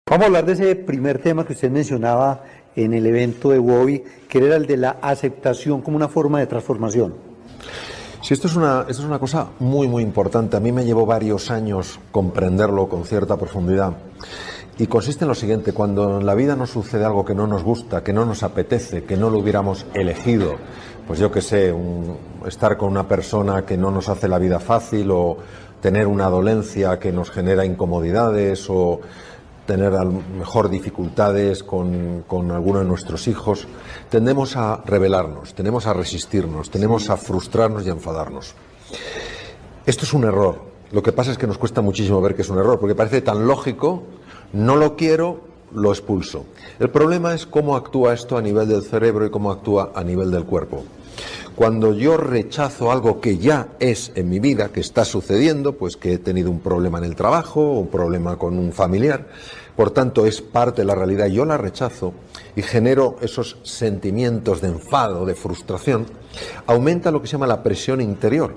Vamos a hablar de ese primer tema que usted mencionaba en el evento de WOBI, que era el de la aceptación como una forma de transformación. Sí, esto es una cosa muy importante. A mí me llevó varios años comprenderlo con cierta profundidad. Y consiste en lo siguiente: cuando en la vida nos sucede algo que no nos gusta, que no nos apetece, que no lo hubiéramos elegido, pues yo qué sé, estar con una persona que no nos hace la vida fácil, o tener una dolencia que nos genera incomodidades, o tener a lo mejor dificultades con alguno de nuestros hijos, tendemos a rebelarnos, tendemos a resistirnos, tendemos a frustrarnos y a enfadarnos. Esto es un error. Lo que pasa es que nos cuesta muchísimo ver que es un error, porque parece tan lógico: no lo quiero, lo expulso. El problema es cómo actúa esto a nivel del cerebro y cómo actúa a nivel del cuerpo. Cuando yo rechazo algo que ya es en mi vida, que está sucediendo, pues que he tenido un problema en el trabajo, un problema con un familiar, por tanto es parte de la realidad, yo la rechazo y genero esos sentimientos de enfado, de frustración, aumenta lo que se llama la presión interior.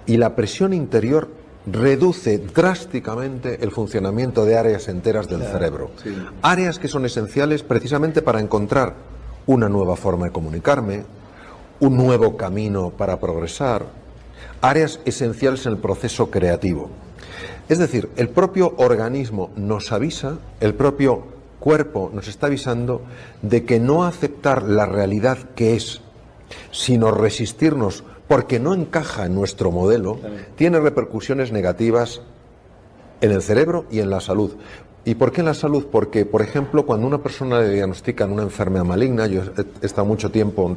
Y la presión interior reduce drásticamente el funcionamiento de áreas enteras del cerebro. Sí. Áreas que son esenciales precisamente para encontrar una nueva forma de comunicarme, un nuevo camino para progresar, áreas esenciales en el proceso creativo. Es decir, el propio organismo nos avisa, el propio cuerpo nos está avisando de que no aceptar la realidad que es, sino resistirnos porque no encaja en nuestro modelo, tiene repercusiones negativas en el cerebro y en la salud. ¿Y por qué en la salud? Porque, por ejemplo, cuando una persona le diagnostican una enfermedad maligna, yo he estado mucho tiempo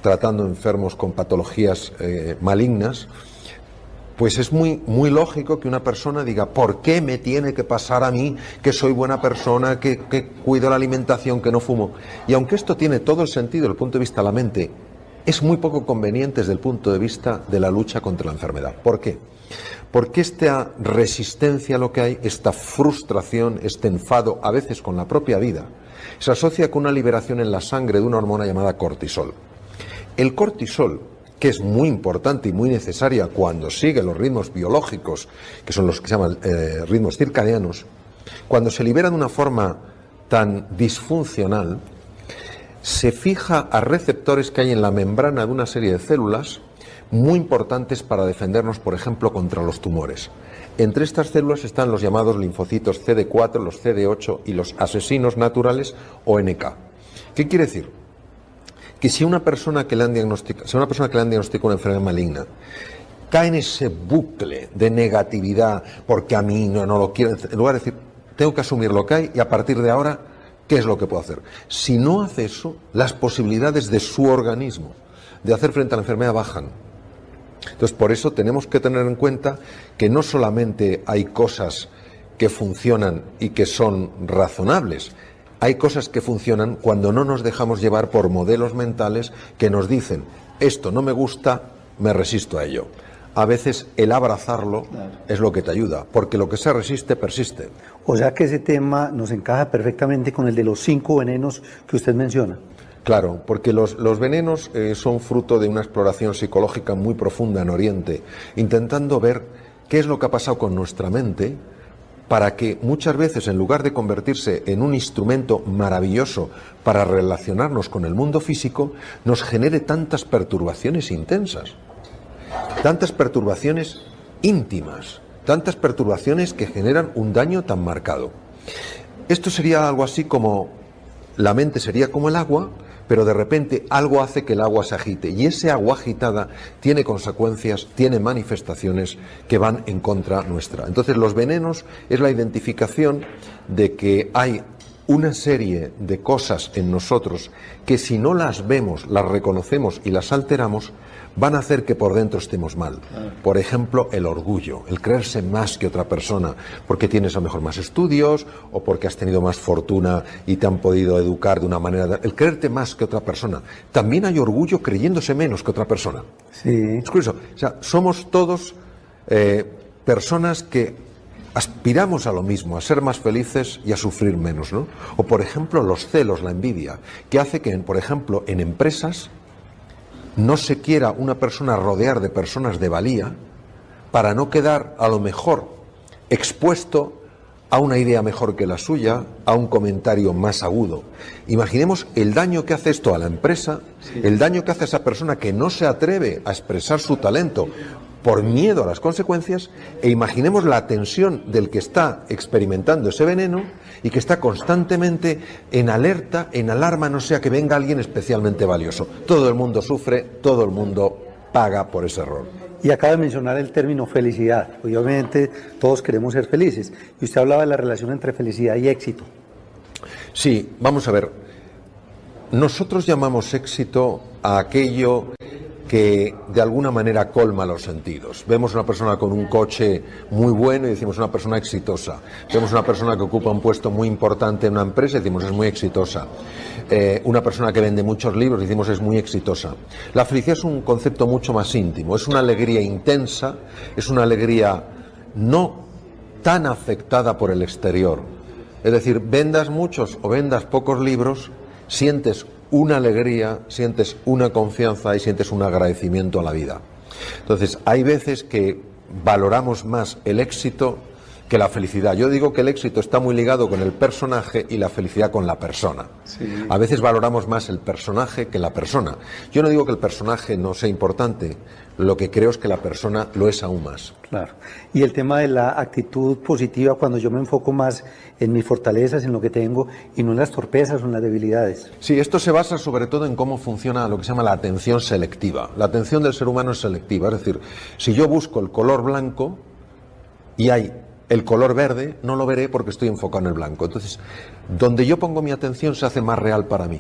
tratando enfermos con patologías malignas, pues es muy lógico que una persona diga: ¿por qué me tiene que pasar a mí, que soy buena persona, que cuido la alimentación, que no fumo? Y aunque esto tiene todo el sentido desde el punto de vista de la mente, es muy poco conveniente desde el punto de vista de la lucha contra la enfermedad. ¿Por qué? Porque esta resistencia a lo que hay, esta frustración, este enfado, a veces con la propia vida, se asocia con una liberación en la sangre de una hormona llamada cortisol. El cortisol, que es muy importante y muy necesaria cuando sigue los ritmos biológicos, que son los que se llaman ritmos circadianos, cuando se libera de una forma tan disfuncional, se fija a receptores que hay en la membrana de una serie de células muy importantes para defendernos, por ejemplo, contra los tumores. Entre estas células están los llamados linfocitos CD4, los CD8 y los asesinos naturales o NK. ¿Qué quiere decir? Que si una persona que le han diagnosticado una enfermedad maligna cae en ese bucle de negatividad, porque a mí no lo quiero, en lugar de decir, tengo que asumir lo que hay y a partir de ahora, ¿qué es lo que puedo hacer? Si no hace eso, las posibilidades de su organismo de hacer frente a la enfermedad bajan. Entonces, por eso tenemos que tener en cuenta que no solamente hay cosas que funcionan y que son razonables, hay cosas que funcionan cuando no nos dejamos llevar por modelos mentales que nos dicen: esto no me gusta, me resisto a ello. A veces el abrazarlo es lo que te ayuda, porque lo que se resiste, persiste. O sea que ese tema nos encaja perfectamente con el de los 5 venenos que usted menciona. Claro, porque los venenos son fruto de una exploración psicológica muy profunda en Oriente, intentando ver qué es lo que ha pasado con nuestra mente para que muchas veces, en lugar de convertirse en un instrumento maravilloso para relacionarnos con el mundo físico, nos genere tantas perturbaciones intensas, tantas perturbaciones íntimas, tantas perturbaciones que generan un daño tan marcado. Esto sería algo así como: la mente sería como el agua, pero de repente algo hace que el agua se agite, y ese agua agitada tiene consecuencias, tiene manifestaciones que van en contra nuestra. Entonces, los venenos es la identificación de que hay una serie de cosas en nosotros que, si no las vemos, las reconocemos y las alteramos, van a hacer que por dentro estemos mal. Por ejemplo, el orgullo, el creerse más que otra persona, porque tienes a lo mejor más estudios o porque has tenido más fortuna y te han podido educar de una manera... El creerte más que otra persona. También hay orgullo creyéndose menos que otra persona. Sí. Es curioso. O sea, somos todos personas que aspiramos a lo mismo, a ser más felices y a sufrir menos, ¿no? O, por ejemplo, los celos, la envidia, que hace que, por ejemplo, en empresas no se quiera una persona rodear de personas de valía para no quedar a lo mejor expuesto a una idea mejor que la suya, a un comentario más agudo. Imaginemos el daño que hace esto a la empresa, el daño que hace a esa persona que no se atreve a expresar su talento por miedo a las consecuencias, e imaginemos la tensión del que está experimentando ese veneno y que está constantemente en alerta, en alarma, no sea que venga alguien especialmente valioso. Todo el mundo sufre, todo el mundo paga por ese error. Y acaba de mencionar el término felicidad. Obviamente todos queremos ser felices. Y usted hablaba de la relación entre felicidad y éxito. Sí, vamos a ver. Nosotros llamamos éxito a aquello que de alguna manera colma los sentidos. Vemos una persona con un coche muy bueno y decimos una persona exitosa. Vemos una persona que ocupa un puesto muy importante en una empresa y decimos es muy exitosa. Una persona que vende muchos libros y decimos es muy exitosa. La felicidad es un concepto mucho más íntimo, es una alegría intensa, es una alegría no tan afectada por el exterior. Es decir, vendas muchos o vendas pocos libros, sientes una alegría, sientes una confianza y sientes un agradecimiento a la vida. Entonces, hay veces que valoramos más el éxito que la felicidad. Yo digo que el éxito está muy ligado con el personaje y la felicidad con la persona. Sí. A veces valoramos más el personaje que la persona. Yo no digo que el personaje no sea importante, lo que creo es que la persona lo es aún más. Claro. Y el tema de la actitud positiva, cuando yo me enfoco más en mis fortalezas, en lo que tengo, y no en las torpezas o en las debilidades. Sí, esto se basa sobre todo en cómo funciona lo que se llama la atención selectiva. La atención del ser humano es selectiva, es decir, si yo busco el color blanco y hay el color verde, no lo veré porque estoy enfocado en el blanco. Entonces, donde yo pongo mi atención se hace más real para mí.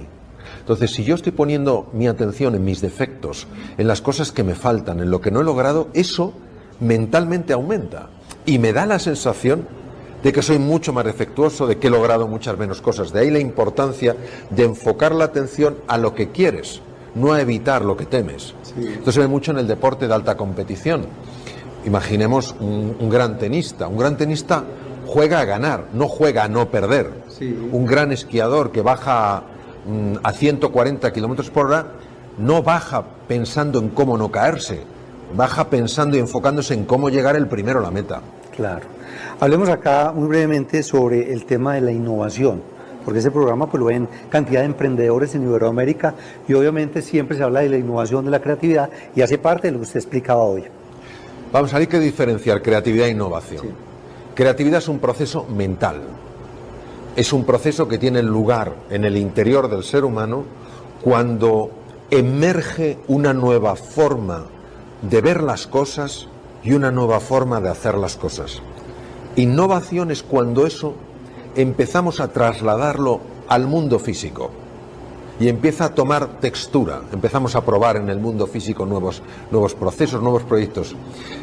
Entonces, si yo estoy poniendo mi atención en mis defectos, en las cosas que me faltan, en lo que no he logrado, eso mentalmente aumenta. Y me da la sensación de que soy mucho más defectuoso, de que he logrado muchas menos cosas. De ahí la importancia de enfocar la atención a lo que quieres, no a evitar lo que temes. Sí. Esto se ve mucho en el deporte de alta competición. Imaginemos un gran tenista. Un gran tenista juega a ganar, no juega a no perder. Sí. Un gran esquiador que baja a 140 kilómetros por hora no baja pensando en cómo no caerse, baja pensando y enfocándose en cómo llegar el primero a la meta. Claro. Hablemos acá muy brevemente sobre el tema de la innovación, porque ese programa pues lo ven cantidad de emprendedores en Iberoamérica y obviamente siempre se habla de la innovación, de la creatividad y hace parte de lo que usted explicaba hoy. Vamos, hay que diferenciar creatividad e innovación. Sí. Creatividad es un proceso mental. Es un proceso que tiene lugar en el interior del ser humano cuando emerge una nueva forma de ver las cosas y una nueva forma de hacer las cosas. Innovación es cuando eso empezamos a trasladarlo al mundo físico y empieza a tomar textura, empezamos a probar en el mundo físico nuevos procesos, nuevos proyectos.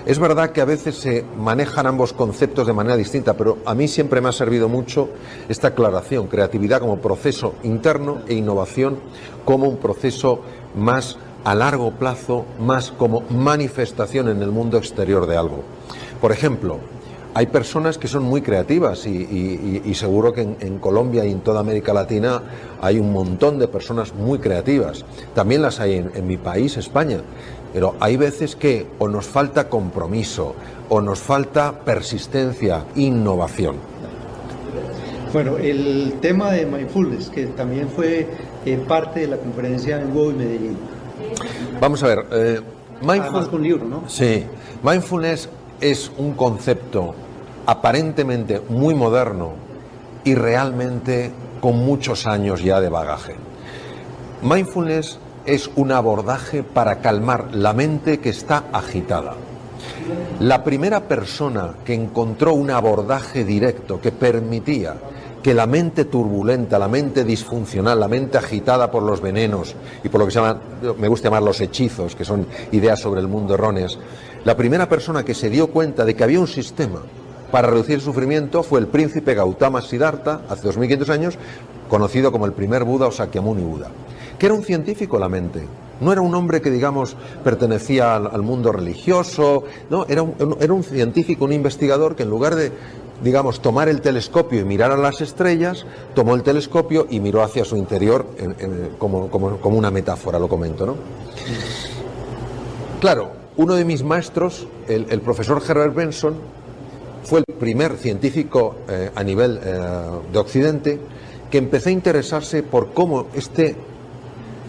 Es verdad que a veces se manejan ambos conceptos de manera distinta, pero a mí siempre me ha servido mucho esta aclaración, creatividad como proceso interno e innovación como un proceso más a largo plazo, más como manifestación en el mundo exterior de algo. Por ejemplo, hay personas que son muy creativas y seguro que en Colombia y en toda América Latina hay un montón de personas muy creativas. También las hay en mi país, España. Pero hay veces que o nos falta compromiso o nos falta persistencia, innovación. Bueno, el tema de mindfulness, que también fue parte de la conferencia en WOW y Medellín. Vamos a ver, Además con libro, ¿no? Sí, mindfulness es un concepto aparentemente muy moderno y realmente con muchos años ya de bagaje. Mindfulness es un abordaje para calmar la mente que está agitada. La primera persona que encontró un abordaje directo que permitía que la mente turbulenta, la mente disfuncional, la mente agitada por los venenos y por lo que se llama, me gusta llamar los hechizos, que son ideas sobre el mundo erróneas, la primera persona que se dio cuenta de que había un sistema para reducir el sufrimiento fue el príncipe Gautama Siddhartha, hace 2500 años, conocido como el primer Buda o Sakyamuni Buda, que era un científico de la mente. No era un hombre que, digamos, pertenecía al mundo religioso, no, era un científico, un investigador que en lugar de, digamos, tomar el telescopio y mirar a las estrellas, tomó el telescopio y miró hacia su interior como una metáfora, lo comento, ¿no? Claro, uno de mis maestros, el profesor Herbert Benson, fue el primer científico a nivel de Occidente que empezó a interesarse por cómo este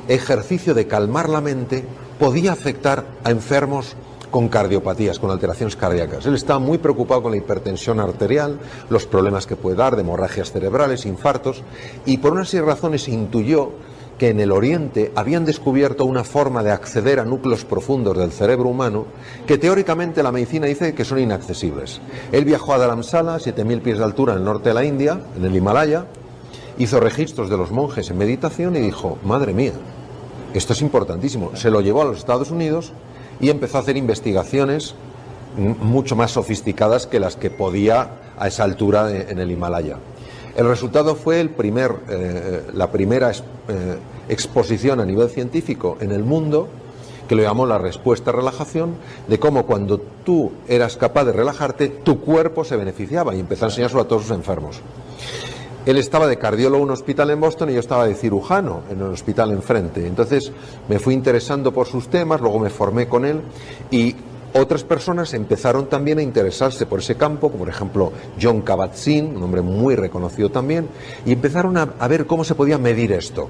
ejercicio de calmar la mente podía afectar a enfermos con cardiopatías, con alteraciones cardíacas. Él estaba muy preocupado con la hipertensión arterial, los problemas que puede dar de hemorragias cerebrales, infartos, y por una serie de razones intuyó que en el Oriente habían descubierto una forma de acceder a núcleos profundos del cerebro humano que teóricamente la medicina dice que son inaccesibles. Él viajó a Dharamsala, 7.000 pies de altura en el norte de la India, en el Himalaya, hizo registros de los monjes en meditación y dijo, madre mía, esto es importantísimo. Se lo llevó a los Estados Unidos y empezó a hacer investigaciones mucho más sofisticadas que las que podía a esa altura en el Himalaya. El resultado fue la primera exposición a nivel científico en el mundo, que lo llamó la respuesta a relajación, de cómo cuando tú eras capaz de relajarte, tu cuerpo se beneficiaba, y empezó a enseñárselo a todos sus enfermos. Él estaba de cardiólogo en un hospital en Boston y yo estaba de cirujano en el hospital enfrente. Entonces me fui interesando por sus temas, luego me formé con él y otras personas empezaron también a interesarse por ese campo, como por ejemplo Jon Kabat-Zinn, un hombre muy reconocido también, y empezaron a ver cómo se podía medir esto.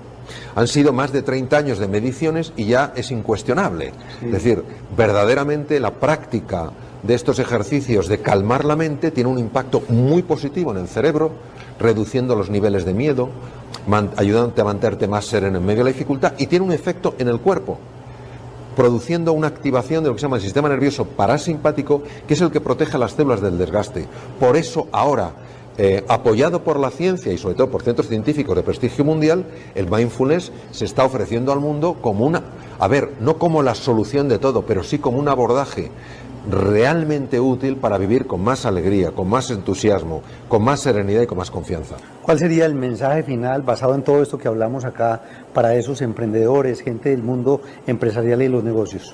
Han sido más de 30 años de mediciones y ya es incuestionable. Sí. Es decir, verdaderamente la práctica de estos ejercicios de calmar la mente tiene un impacto muy positivo en el cerebro, reduciendo los niveles de miedo, ayudándote a mantenerte más sereno en medio de la dificultad, y tiene un efecto en el cuerpo, produciendo una activación de lo que se llama el sistema nervioso parasimpático, que es el que protege a las células del desgaste. Por eso ahora, apoyado por la ciencia y sobre todo por centros científicos de prestigio mundial, el mindfulness se está ofreciendo al mundo como no como la solución de todo, pero sí como un abordaje realmente útil para vivir con más alegría, con más entusiasmo, con más serenidad y con más confianza. ¿Cuál sería el mensaje final basado en todo esto que hablamos acá para esos emprendedores, gente del mundo empresarial y los negocios?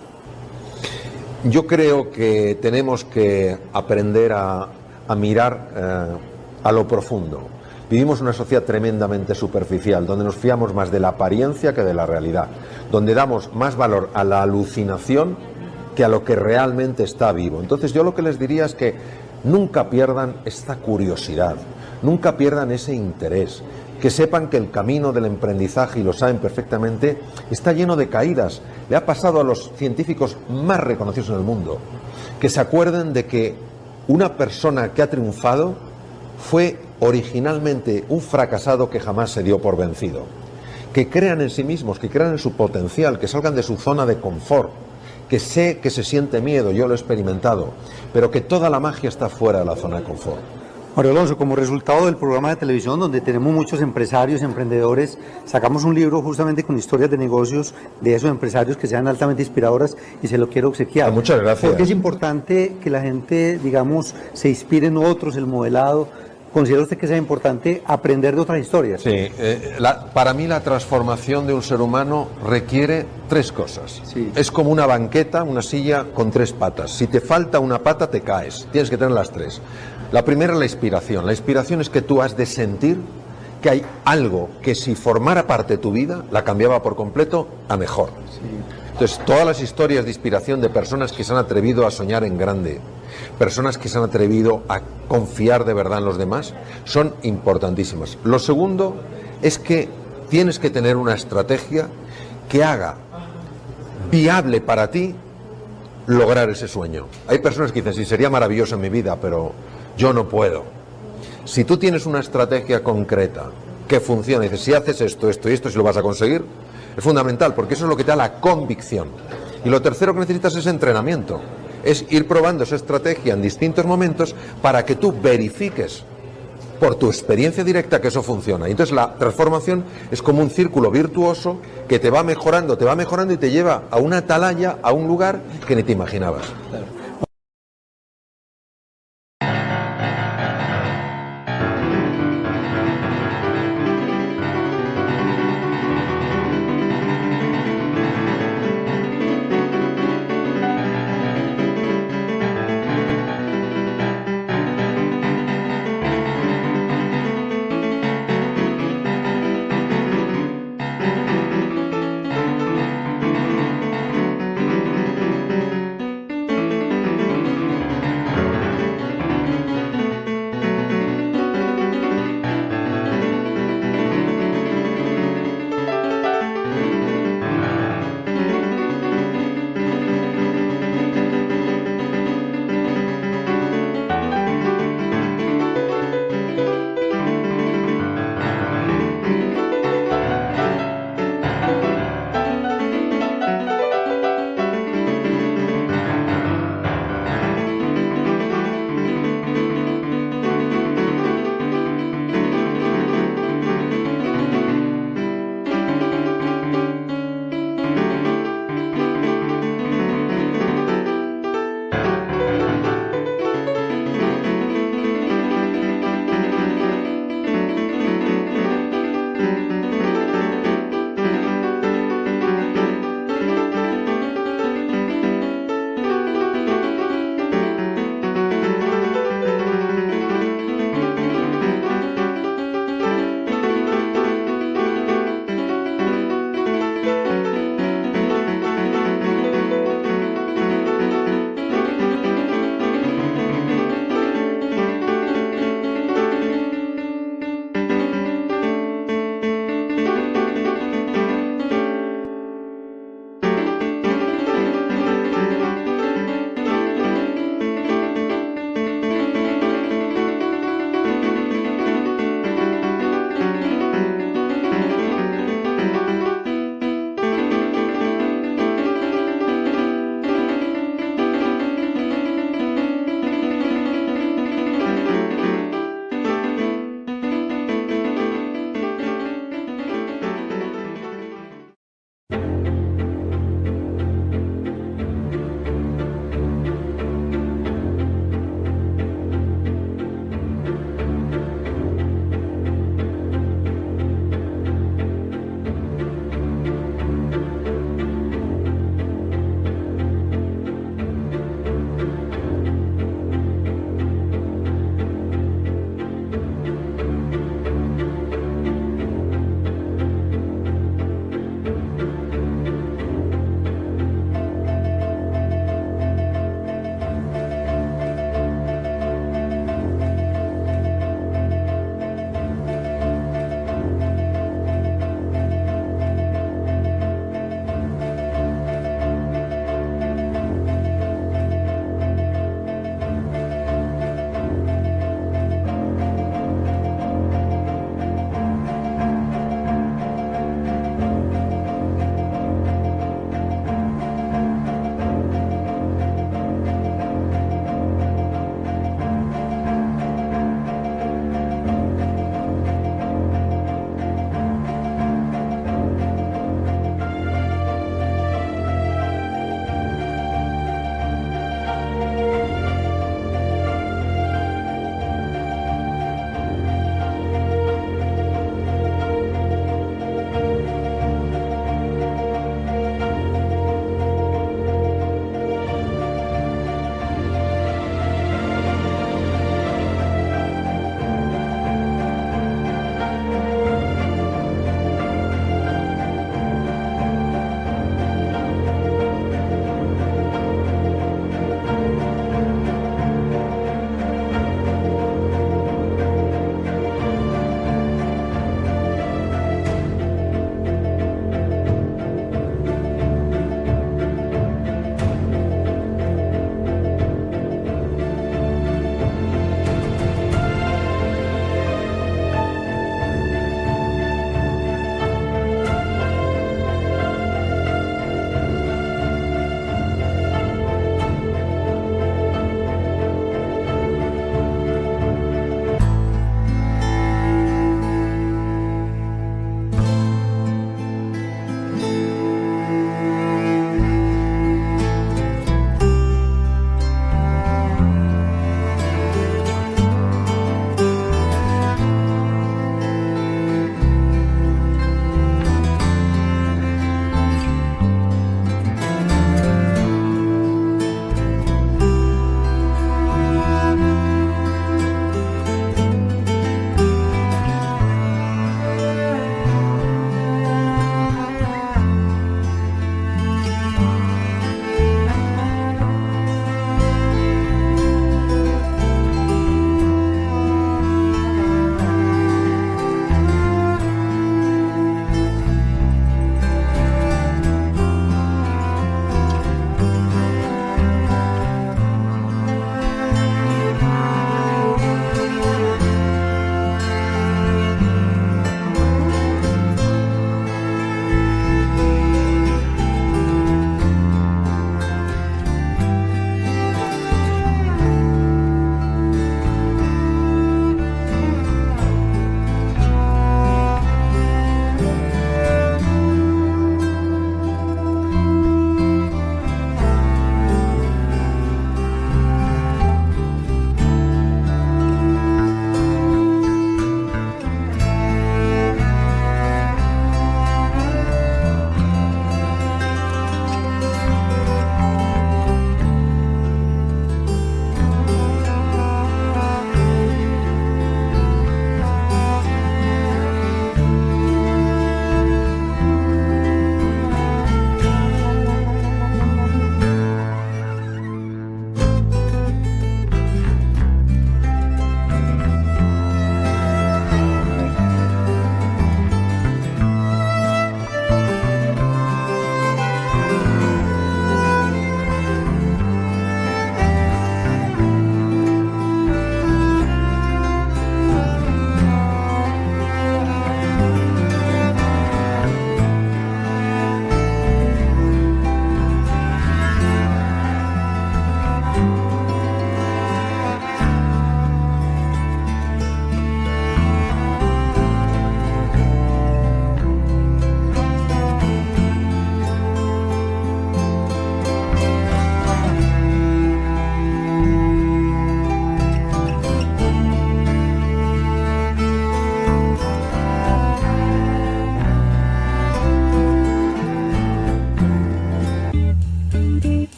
Yo creo que tenemos que aprender a mirar a lo profundo. Vivimos una sociedad tremendamente superficial, donde nos fiamos más de la apariencia que de la realidad, donde damos más valor a la alucinación que a lo que realmente está vivo. Entonces yo lo que les diría es que nunca pierdan esta curiosidad, nunca pierdan ese interés, que sepan que el camino del emprendizaje, y lo saben perfectamente, está lleno de caídas. Le ha pasado a los científicos más reconocidos en el mundo, que se acuerden de que una persona que ha triunfado fue originalmente un fracasado que jamás se dio por vencido. Que crean en sí mismos, que crean en su potencial, que salgan de su zona de confort, que sé que se siente miedo, yo lo he experimentado, pero que toda la magia está fuera de la zona de confort. Mario Alonso, como resultado del programa de televisión donde tenemos muchos empresarios, emprendedores, sacamos un libro justamente con historias de negocios de esos empresarios que sean altamente inspiradoras y se lo quiero obsequiar. Muchas gracias. Porque es importante que la gente, digamos, se inspire en otros, el modelado. ¿Considera usted que sea importante aprender de otras historias? Sí, para mí la transformación de un ser humano requiere tres cosas. Sí. Es como una banqueta, una silla con tres patas. Si te falta una pata te caes, tienes que tener las tres. La primera es la inspiración. La inspiración es que tú has de sentir que hay algo que si formara parte de tu vida la cambiaba por completo a mejor. Sí. Entonces, todas las historias de inspiración de personas que se han atrevido a soñar en grande, personas que se han atrevido a confiar de verdad en los demás, son importantísimas. Lo segundo es que tienes que tener una estrategia que haga viable para ti lograr ese sueño. Hay personas que dicen, sí, sería maravilloso en mi vida, pero yo no puedo. Si tú tienes una estrategia concreta que funciona y dices, si haces esto, esto y esto, si lo vas a conseguir, es fundamental, porque eso es lo que te da la convicción. Y lo tercero que necesitas es entrenamiento. Es ir probando esa estrategia en distintos momentos para que tú verifiques por tu experiencia directa que eso funciona. Y entonces la transformación es como un círculo virtuoso que te va mejorando y te lleva a una atalaya, a un lugar que ni te imaginabas. Claro.